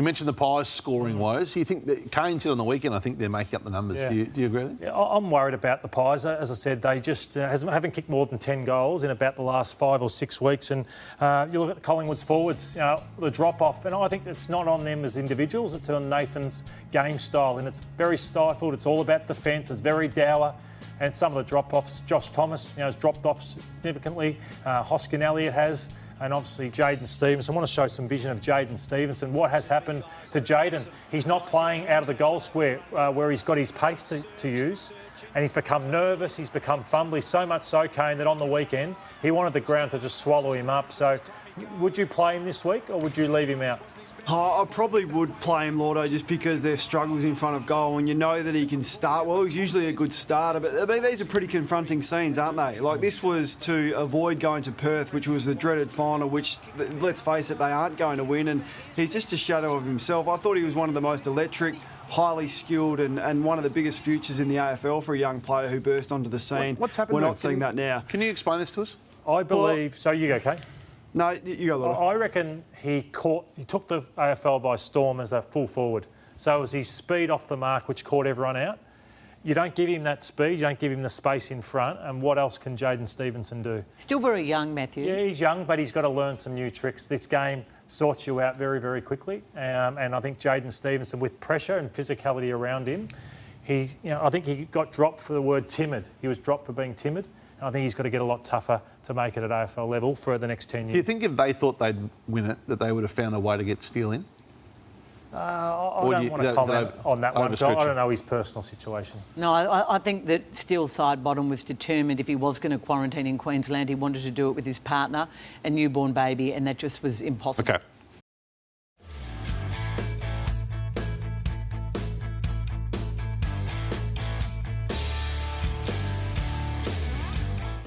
You mentioned the Pies scoring woes. You think that Kane's hit on the weekend? I think they're making up the numbers. Yeah. Do you agree with that? Yeah, I'm worried about the Pies. As I said, they just haven't kicked more than 10 goals in about the last 5 or 6 weeks. And you look at Collingwood's forwards, the drop-off, and I think it's not on them as individuals, it's on Nathan's game style, and it's very stifled. It's all about defence. It's very dour. And some of the drop-offs, Josh Thomas, has dropped off significantly. Hoskin Elliott has. And obviously Jaidyn Stephenson. I want to show some vision of Jaidyn Stephenson. What has happened to Jaidyn? He's not playing out of the goal square where he's got his pace to use. And he's become nervous, he's become fumbly, so much so, Kane, that on the weekend he wanted the ground to just swallow him up. So would you play him this week or would you leave him out? I probably would play him, Lordo, just because there's struggles in front of goal and you know that he can start well. He's usually a good starter, but I mean, these are pretty confronting scenes, aren't they? Like, this was to avoid going to Perth, which was the dreaded final, which, let's face it, they aren't going to win, and he's just a shadow of himself. I thought he was one of the most electric, highly skilled and one of the biggest futures in the AFL for a young player who burst onto the scene. What's happened? We're not seeing that now. Can you explain this to us? I believe... So you go, Kane. No, you go, Lordo. I reckon he took the AFL by storm as a full forward. So it was his speed off the mark which caught everyone out. You don't give him that speed, you don't give him the space in front, and what else can Jaidyn Stephenson do? Still very young, Matthew. Yeah, he's young, but he's got to learn some new tricks. This game sorts you out very, very quickly, and I think Jaidyn Stephenson, with pressure and physicality around him, I think he got dropped for the word timid. He was dropped for being timid. I think he's got to get a lot tougher to make it at AFL level for the next 10 years. Do you think if they thought they'd win it, that they would have found a way to get Steele in? I don't want to comment on that one. I don't know his personal situation. No, I think that Steele's side bottom was determined if he was going to quarantine in Queensland, he wanted to do it with his partner, a newborn baby, and that just was impossible. Okay.